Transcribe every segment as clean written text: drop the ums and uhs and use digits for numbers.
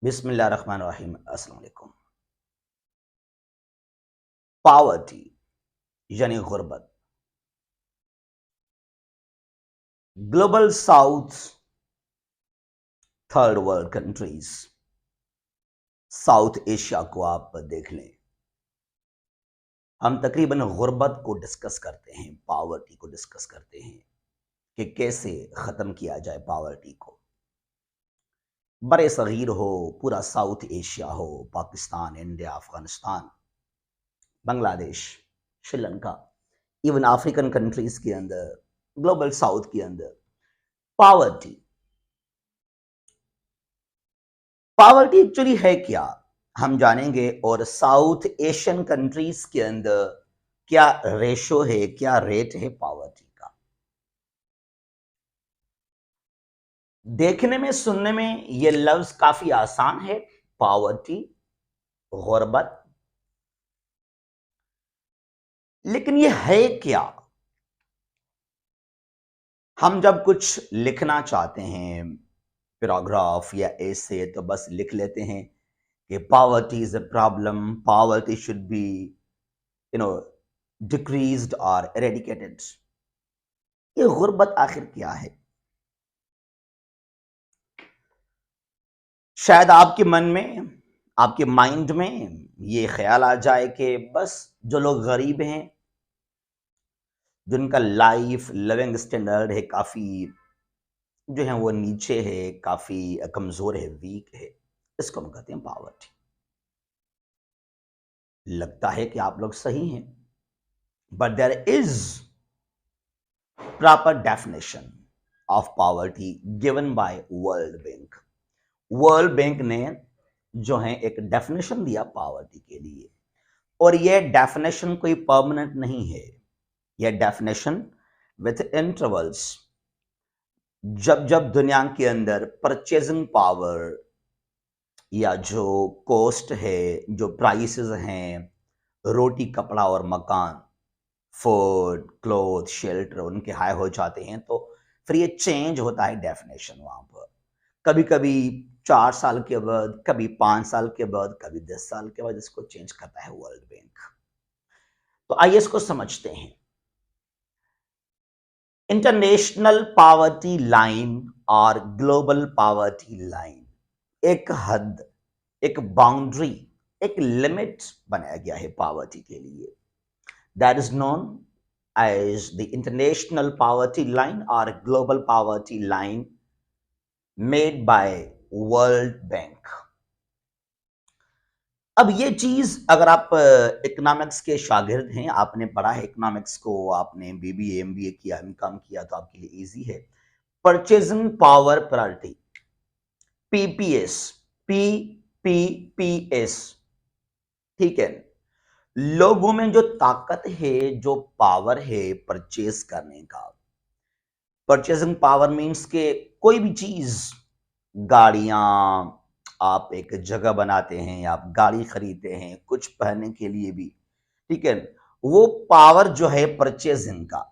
बिस्मिल्लाहिर्रहमानिर्रहीम। अस्सलाम वालेकुम। पावर्टी यानी गुर्बत, global south, third world countries, south Asia को आप देख लें। हम तकरीबन गुर्बत को डिस्कस करते हैं, पावर्टी को डिस्कस करते हैं कि कैसे ख़त्म किया जाए पावर्टी को। बड़े सगीर हो, पूरा साउथ एशिया हो, Pakistan, India, Afghanistan, Bangladesh, Sri Lanka, even African countries के अंदर, ग्लोबल साउथ के अंदर पावर्टी पावर्टी एक्चुअली है क्या, हम जानेंगे। और साउथ एशियन कंट्रीज के अंदर क्या रेशो है, क्या रेट है पावर्टी का। देखने में, सुनने में ये लफ्ज काफी आसान है, पावर्टी, गुर्बत, लेकिन ये है क्या। हम जब कुछ लिखना चाहते हैं, पैराग्राफ या ऐसे, तो बस लिख लेते हैं कि poverty is a problem, poverty should be you know decreased और एरेडिकेटेड। ये गुर्बत आखिर क्या है। शायद आपके मन में, आपके माइंड में ये ख्याल आ जाए कि बस जो लोग गरीब हैं, जिनका लाइफ लिविंग स्टैंडर्ड है काफी जो है वो नीचे है, काफी कमजोर है, वीक है, इसको हम कहते हैं पावर्टी। लगता है कि आप लोग सही हैं, but there is proper definition of poverty given by World Bank. World Bank ने जो है एक डेफिनेशन दिया पावर्टी के लिए, और यह डेफिनेशन कोई परमानेंट नहीं है। यह डेफिनेशन विथ इंटरवल्स, जब जब दुनिया के अंदर परचेजिंग पावर या जो कॉस्ट है, जो प्राइसेस हैं, रोटी, कपड़ा और मकान, फूड, क्लोथ, शेल्टर, उनके हाई हो जाते हैं, तो फिर ये चेंज होता है डेफिनेशन वहां पर। कभी कभी 4 साल के बाद, कभी 5 साल के बाद, कभी 10 साल के बाद इसको चेंज करता है वर्ल्ड बैंक। तो आइए इसको समझते हैं। इंटरनेशनल पावर्टी लाइन और ग्लोबल पावर्टी लाइन, एक हद, एक बाउंड्री, एक लिमिट बनाया गया है पावर्टी के लिए। That is known as the international poverty line और global poverty line made by World Bank. अब ये चीज, अगर आप इकोनॉमिक्स के शागिर्द हैं, आपने पढ़ा है इकोनॉमिक्स को, आपने बीबीए एमबीए किया, एमकॉम किया, तो आपके लिए इजी है। परचेजिंग पावर प्रायोरिटी, पीपीएस, पीपीपीएस, ठीक है। लोगों में जो ताकत है, जो पावर है परचेज करने का, परचेजिंग पावर मींस के कोई भी चीज, गाड़ियां, आप एक जगह बनाते हैं, आप गाड़ी खरीदते हैं, कुछ पहनने के लिए भी, ठीक है। वो पावर जो है परचेजिंग का।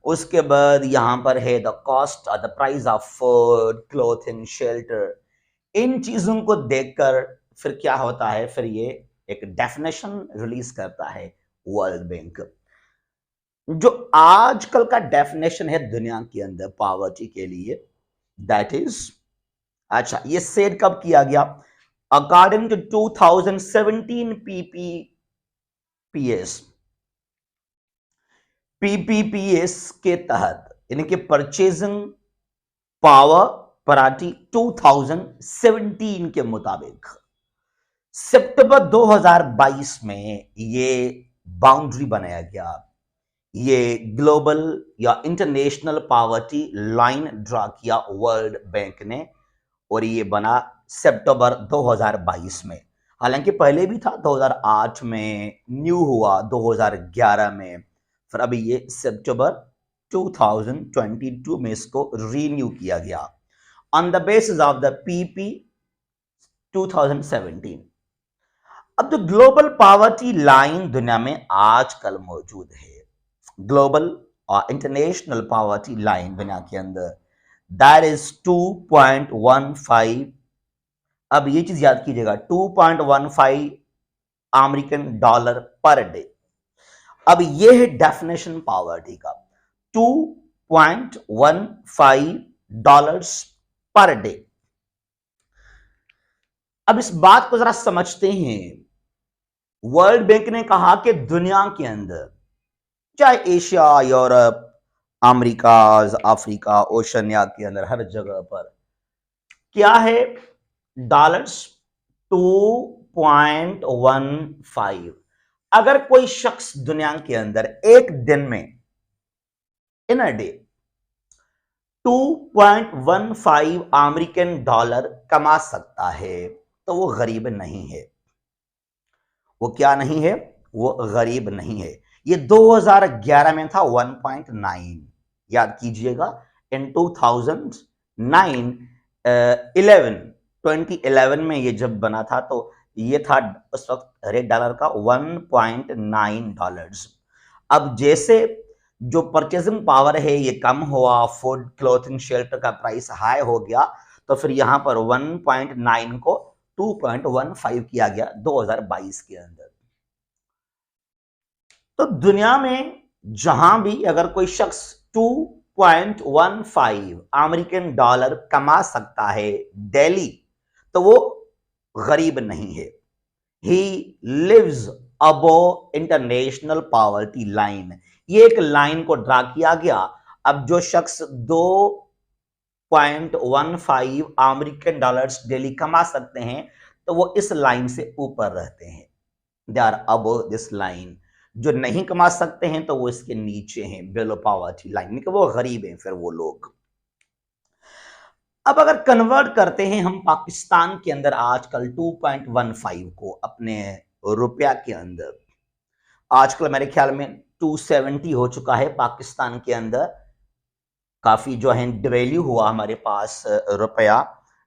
उसके बाद यहां पर है द कॉस्ट और the price of food, clothing, shelter. इन चीजों को देखकर फिर क्या होता है, फिर ये एक डेफिनेशन रिलीज करता है वर्ल्ड बैंक। जो आजकल का डेफिनेशन है दुनिया के अंदर पावर्टी के लिए, दैट इज, अच्छा, ये सेट कब किया गया? अकॉर्डिंग टू 2017 पीपीपीएस, पीपीपीएस के तहत, यानी कि परचेजिंग पावर प्रायोरिटी 2017 के मुताबिक सितंबर 2022 में ये बाउंड्री बनाया गया, ये ग्लोबल या इंटरनेशनल पावर्टी लाइन ड्रा किया वर्ल्ड बैंक ने, और ये बना सितंबर 2022 में। हालांकि पहले भी था, 2008 में न्यू हुआ, 2011 में, फिर अभी ये सितंबर 2022 में इसको रीन्यू किया गया on the basis of the PP 2017। अब जो ग्लोबल पावर्टी लाइन दुनिया में आजकल मौजूद है, ग्लोबल और इंटरनेशनल पावर्टी लाइन दुनिया के अंदर, दैट इज 2.15 अब ये चीज याद कीजिएगा, 2.15 अमेरिकन डॉलर पर डे। अब ये है डेफिनेशन पॉवर्टी का, 2.15 डॉलर्स पर डे। अब इस बात को जरा समझते हैं। वर्ल्ड बैंक ने कहा कि दुनिया के अंदर, चाहे Asia, Europe, America, Africa, Oceania के अंदर, हर जगह पर क्या है, डॉलर्स 2.15। अगर कोई शख्स दुनिया के अंदर एक दिन में, इन अ डे, 2.15 अमेरिकन डॉलर कमा सकता है तो वो गरीब नहीं है। वो क्या नहीं है? वो गरीब नहीं है। ये 2011 में था 1.9, याद कीजिएगा। इन 2009 11 2011 में ये जब बना था तो ये था उस वक्त रेट डॉलर का 1.9 डॉलर्स। अब जैसे जो परचेजिंग पावर है ये कम हुआ, फूड, क्लोथिंग, शेल्टर का प्राइस हाई हो गया, तो फिर यहां पर 1.9 को 2.15 किया गया 2022 के अंदर। तो दुनिया में जहां भी अगर कोई शख्स 2.15 अमेरिकन डॉलर कमा सकता है डेली, तो वो गरीब नहीं है। He lives above international poverty line. ये एक लाइन को ड्रा किया गया। अब जो शख्स 2.15 अमेरिकन डॉलर्स डेली कमा सकते हैं तो वो इस लाइन से ऊपर रहते हैं, they are above this line. जो नहीं कमा सकते हैं तो वो इसके नीचे हैं, बिलो पॉवर्टी लाइन, वो गरीब हैं फिर वो लोग। अब अगर कन्वर्ट करते हैं हम पाकिस्तान के अंदर आजकल 2.15 को अपने रुपया के अंदर, आजकल मेरे ख्याल में 270 हो चुका है पाकिस्तान के अंदर। काफी जो है डिवैल्यू हुआ हमारे पास रुपया,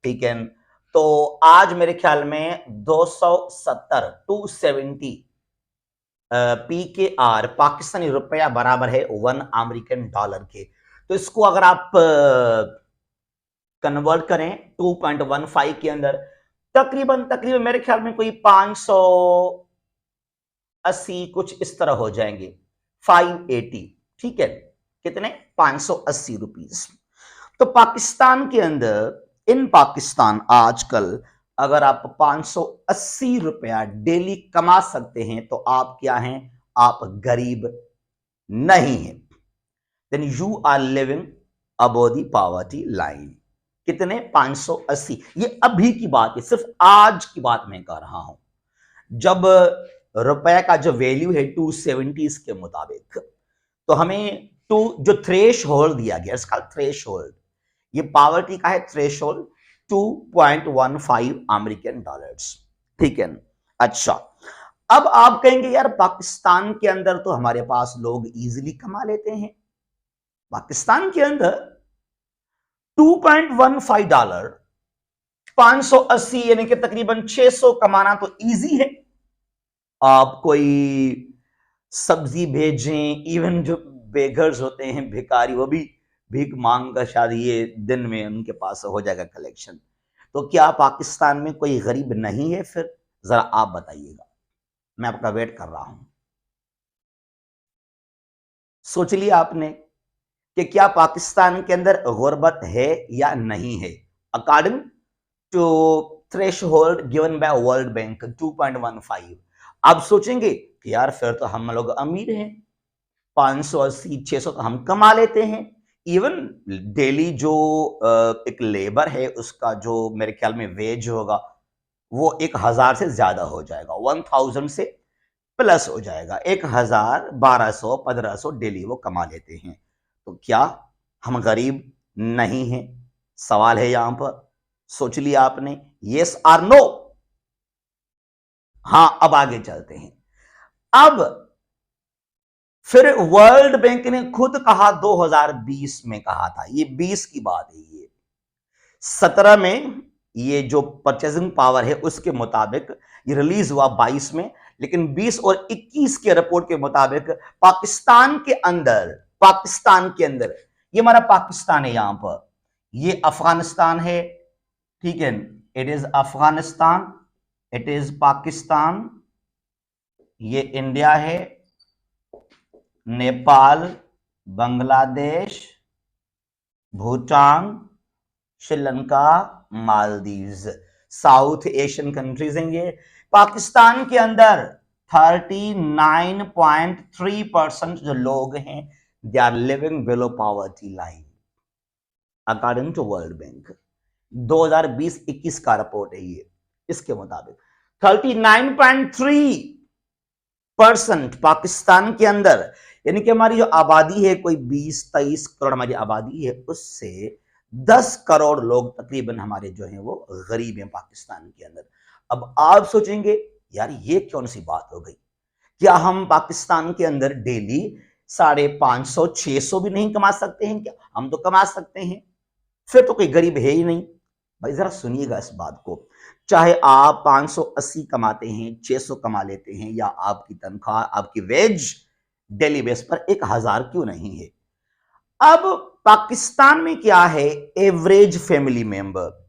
ठीक है। तो आज मेरे ख्याल में 270 270 PKR पाकिस्तानी रुपया बराबर है 1 अमेरिकन डॉलर के। तो इसको अगर आप कन्वर्ट करें 2.15 के अंदर, तकरीबन तकरीबन मेरे ख्याल में कोई 580 कुछ इस तरह हो जाएंगे, 580, ठीक है। कितने? 580 रुपीस। तो पाकिस्तान के अंदर, इन पाकिस्तान आजकल अगर आप 580 रुपया डेली कमा सकते हैं तो आप क्या हैं? आप गरीब नहीं हैं। Then you are living above the poverty line. कितने? 580। ये अभी की बात है, सिर्फ आज की बात मैं कर रहा हूं, जब रुपए का जो वैल्यू है 270 के मुताबिक। तो हमें टू जो थ्रेश होल्ड दिया गया, इसका थ्रेश होल्ड, ये पॉवर्टी का है थ्रेश होल्ड 2.15 अमेरिकन डॉलर्स, ठीक है। अच्छा, अब आप कहेंगे यार पाकिस्तान के अंदर तो हमारे पास लोग इजीली कमा लेते हैं। पाकिस्तान के अंदर 2.15 डॉलर 580 यानी कि तकरीबन 600 कमाना तो इजी है। आप कोई सब्जी भेजें, इवन जो बेगर्स होते हैं, भिखारी, वो भी भीख मांग कर शायद ये दिन में उनके पास हो जाएगा कलेक्शन। तो क्या पाकिस्तान में कोई गरीब नहीं है? फिर जरा आप बताइएगा, मैं आपका वेट कर रहा हूं। सोच लिया आपने कि क्या पाकिस्तान के अंदर गुर्बत है या नहीं है? According to threshold given by World Bank 2.15, आप सोचेंगे कि यार फिर तो हम लोग अमीर हैं, 580 600 तो हम कमा लेते हैं। इवन डेली जो एक लेबर है उसका जो मेरे ख्याल में वेज होगा वो 1000 से ज्यादा हो जाएगा, 1000 से प्लस हो जाएगा, 1000 1200 1500 डेली वो कमा लेते हैं। तो क्या हम गरीब नहीं हैं? सवाल है यहां पर। सोच लिया आपने? यस और नो? हां, अब आगे चलते हैं। अब फिर वर्ल्ड बैंक ने खुद कहा, 2020 में कहा था, ये 20 की बात है, ये 17 में ये जो परचेजिंग पावर है उसके मुताबिक ये रिलीज हुआ 22 में, लेकिन 20 और 21 के रिपोर्ट के मुताबिक पाकिस्तान के अंदर, ये हमारा पाकिस्तान है, यहां पर ये अफगानिस्तान है, ठीक है, it is Afghanistan, it is Pakistan, ये इंडिया है, Nepal, Bangladesh, Bhutan, Sri Lanka, Maldives, South Asian countries हैं ये। पाकिस्तान के अंदर 39.3% जो लोग हैं they are living below poverty line according to World Bank. 2020-21 का रिपोर्ट है ये। इसके मुताबिक 39.3% पाकिस्तान के अंदर, यानी कि हमारी जो आबादी है कोई 20-23 करोड़ हमारी आबादी है, उससे 10 करोड़ लोग तकरीबन हमारे जो हैं वो गरीब हैं पाकिस्तान के अंदर। अब आप सोचेंगे यार ये कौन सी बात हो गई, क्या हम पाकिस्तान के अंदर डेली 550-600 भी नहीं कमा सकते हैं क्या? हम तो कमा सकते हैं, फिर तो कोई गरीब है ही नहीं। भाई जरा सुनिएगा इस बात को, चाहे आप 580 कमाते हैं, 600 कमा लेते हैं, या आपकी तनख्वाह आपकी वेज डेली बेस पर 1000 क्यों नहीं है। अब पाकिस्तान में क्या है, एवरेज फैमिली मेंबर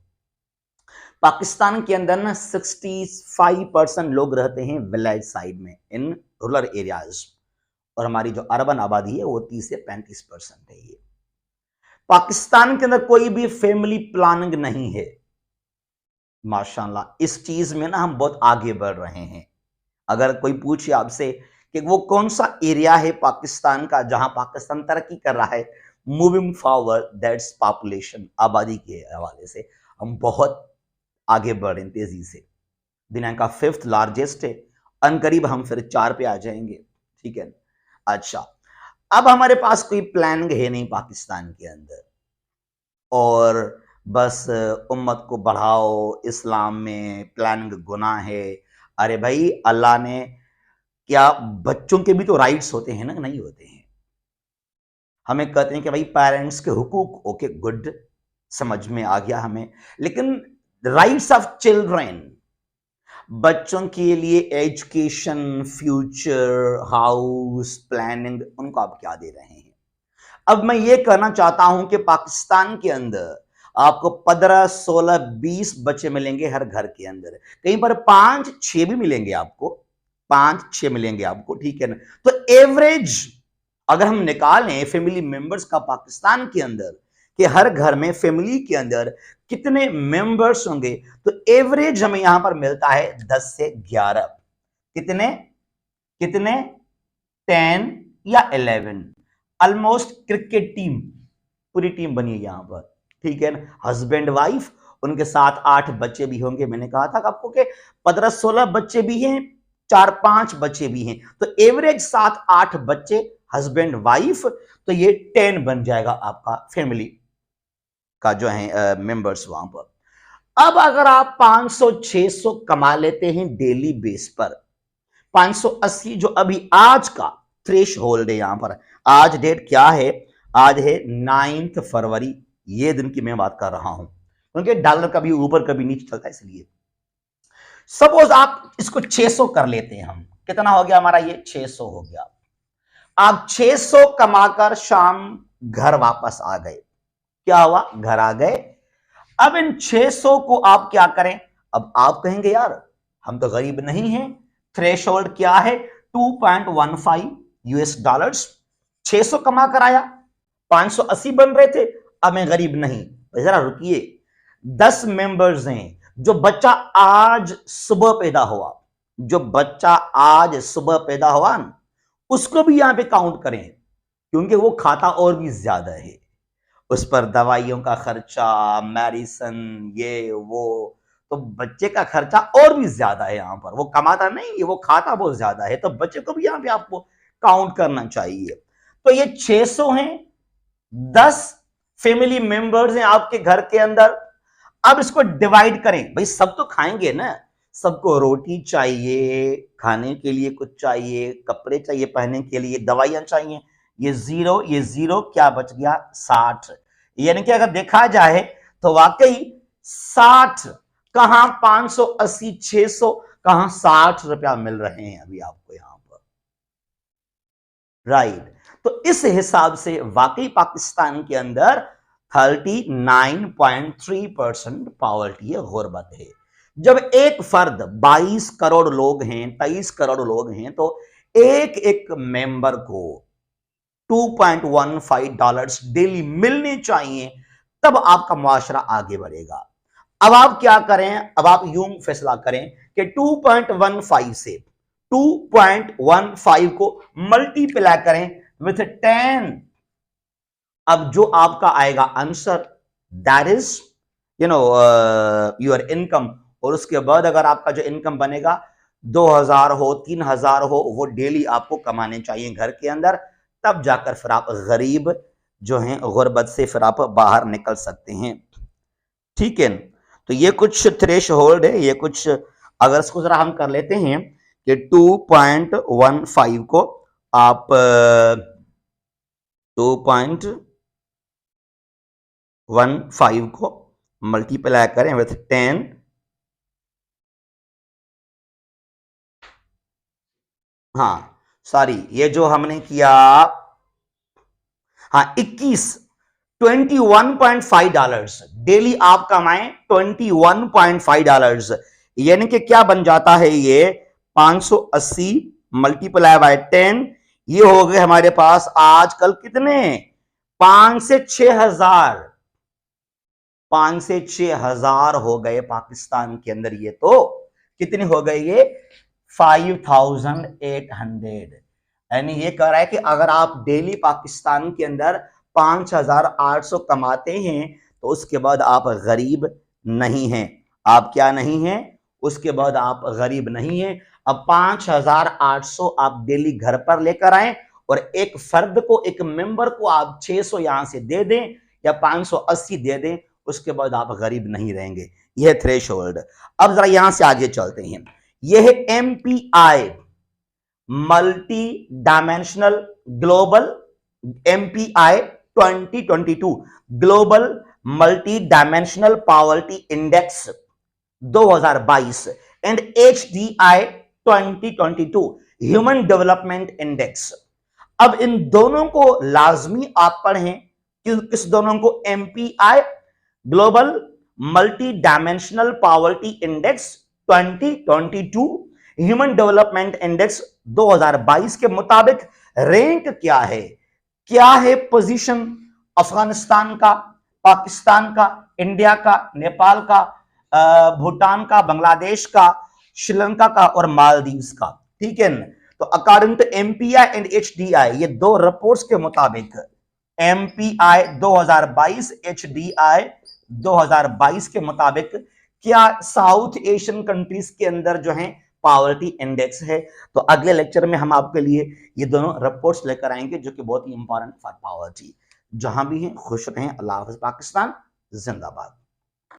पाकिस्तान के अंदर ना 65% लोग रहते हैं विलेज साइड में, इन रूरल एरियाज, और हमारी जो अर्बन आबादी है वो 30 से 35% है। ये पाकिस्तान के अंदर कोई भी फैमिली प्लानिंग नहीं है माशाल्लाह। इस चीज में ना हम बहुत आगे बढ़ रहे हैं। अगर कोई पूछे आपसे कि वो कौन सा एरिया है पाकिस्तान का जहां पाकिस्तान तरक्की कर रहा है, मूविंग फॉरवर्ड, दैट्स पॉपुलेशन, आबादी के हवाले से हम बहुत आगे बढ़े तेजी से। दुनिया का 5th लार्जेस्ट है, अनकरीब हम फिर 4 पे आ जाएंगे, ठीक है। अच्छा, अब हमारे पास कोई प्लानिंग है नहीं पाकिस्तान के अंदर, और बस उम्मत को बढ़ाओ, इस्लाम में प्लानिंग गुनाह है। अरे भाई अल्लाह ने, क्या बच्चों के भी तो राइट्स होते हैं ना, नहीं होते हैं? हमें कहते हैं कि भाई पेरेंट्स के हुकूक, ओके गुड, समझ में आ गया हमें, लेकिन राइट्स ऑफ चिल्ड्रन, बच्चों के लिए एजुकेशन, फ्यूचर, हाउस प्लानिंग, उनको आप क्या दे रहे हैं? अब मैं ये कहना चाहता हूं कि पाकिस्तान के अंदर आपको 15, 16, 20 बच्चे मिलेंगे हर घर के अंदर, कहीं पर 5-6 भी मिलेंगे आपको, 5-6 मिलेंगे आपको, ठीक है ना। तो एवरेज अगर हम निकालें फैमिली मेंबर्स का पाकिस्तान के अंदर, कि हर घर में फैमिली के अंदर कितने मेंबर्स होंगे, तो एवरेज हमें यहां पर मिलता है 10 से 11। कितने कितने 10 या 11, ऑलमोस्ट क्रिकेट टीम, पूरी टीम बनी है यहां पर, ठीक है ना। हस्बैंड वाइफ, उनके साथ 8 बच्चे भी होंगे। मैंने कहा था आपको कि 15-16 बच्चे भी हैं, 4-5 बच्चे भी हैं, तो एवरेज 7-8 बच्चे, हस्बैंड वाइफ, तो ये 10 बन जाएगा आपका फैमिली का जो है मेंबर्स वहां पर। अब अगर आप 500-600 कमा लेते हैं डेली बेस पर, 580 जो अभी आज का थ्रेश होल्ड है यहां पर, आज डेट क्या है, आज है 9 फरवरी, ये दिन की मैं बात कर रहा हूं, क्योंकि डॉलर कभी ऊपर कभी नीचे चलता है, इसलिए सपोज आप इसको 600 कर लेते हैं, हम कितना हो गया हमारा, ये 600 हो गया। आप 600 कमाकर शाम घर वापस आ गए, क्या हुआ, घर आ गए। अब इन 600 को आप क्या करें, अब आप कहेंगे यार हम तो गरीब नहीं हैं, थ्रेशोल्ड क्या है, 2.15 यूएस डॉलर्स, 600 कमा कर आया, 580 बन रहे थे, अब मैं गरीब नहीं। जरा रुकिए, 10 मेंबर्स हैं, जो बच्चा आज सुबह पैदा हुआ, जो बच्चा आज सुबह पैदा हुआ ना, उसको भी यहां पे काउंट करें, क्योंकि वो खाता और भी ज्यादा है, उस पर दवाइयों का खर्चा, मेडिसिन, ये वो, तो बच्चे का खर्चा और भी ज्यादा है यहां पर। वो कमाता नहीं है, वो खाता बहुत ज्यादा है, तो बच्चे को भी यहां पे आपको काउंट करना चाहिए। तो ये 600 हैं, 10 फैमिली मेंबर्स हैं आपके घर के अंदर। अब इसको डिवाइड करें, भाई सब तो खाएंगे ना, सबको रोटी चाहिए, खाने के लिए कुछ चाहिए, कपड़े चाहिए पहनने के लिए, दवाइयां चाहिए, ये जीरो क्या बच गया, 60। यानी कि अगर देखा जाए तो वाकई 60 कहां, 580, 600 कहां, 60 रुपया मिल रहे हैं अभी आपको यहां पर, राइट। तो इस हिसाब से वाकई पाकिस्तान के अंदर 39.3% पॉवर्टी है, गुर्बत है। जब एक फर्द 22 करोड़ लोग हैं, 23 करोड़ लोग हैं, तो एक एक मेंबर को $2.15 डेली मिलने चाहिए, तब आपका मुआशरा आगे बढ़ेगा। अब आप क्या करें, अब आप यूं फैसला करें कि 2.15 से 2.15 को मल्टीप्लाई करें विथ 10। अब जो आपका आएगा answer, that is your income. और उसके बाद अगर आपका जो इनकम बनेगा 2000 हो, 3000 हो, वो डेली आपको कमाने चाहिए घर के अंदर, तब जाकर फिर आप गरीब जो हैं, गुर्बत से फिर आप बाहर निकल सकते हैं। ठीक है, तो ये कुछ थ्रेश होल्ड है, ये कुछ अगर इसको जरा हम कर लेते हैं कि 2.15 को आप 2.15 को मल्टीप्लाई करें विथ 10, हाँ सॉरी, ये जो हमने किया, हाँ 21.5 डेली आप कमाएं, $21.5, यानी कि क्या बन जाता है ये 580 मल्टीप्लाई बाय 10, ये हो गए हमारे पास आजकल कितने, 5 से 6,000, 5 से 6,000 हो गए पाकिस्तान के अंदर। ये तो कितने हो गए ये 5,800, यानी ये कह रहा है कि अगर आप डेली पाकिस्तान के अंदर 5,800 कमाते हैं तो उसके बाद आप गरीब नहीं हैं। आप क्या नहीं हैं, उसके बाद आप गरीब नहीं हैं। अब 5,800 आप डेली घर पर लेकर आए और एक फर्द को, एक मेंबर को आप 600 यहां से दे दें या 580 दे दें, उसके बाद आप गरीब नहीं रहेंगे। यह थ्रेशोल्ड। अब जरा यहां से आगे चलते हैं। यह है MPI, multi dimensional global, MPI 2022 global multi dimensional poverty index 2022 and HDI 2022 human development index. अब इन दोनों को लाजमी आप पढ़ें, किस दोनों को, MPI global multi dimensional poverty index 2022, human development index 2022 के मुताबिक रैंक क्या है, क्या है पोजीशन अफगानिस्तान का, पाकिस्तान का, इंडिया का, नेपाल का, भूटान का, बांग्लादेश का, श्रीलंका का और मालदीव्स का। ठीक है, तो according to MPI and HDI, ये दो रिपोर्ट्स के मुताबिक एमपीआई 2022, एचडीआई 2022 के मुताबिक क्या साउथ एशियन कंट्रीज के अंदर जो है पॉवर्टी इंडेक्स है। तो अगले लेक्चर में हम आपके लिए ये दोनों रिपोर्ट्स लेकर आएंगे जो कि बहुत ही इंपॉर्टेंट फॉर पॉवर्टी। जहां भी हैं खुश रहें। अल्लाह हाफ़िज़। पाकिस्तान जिंदाबाद।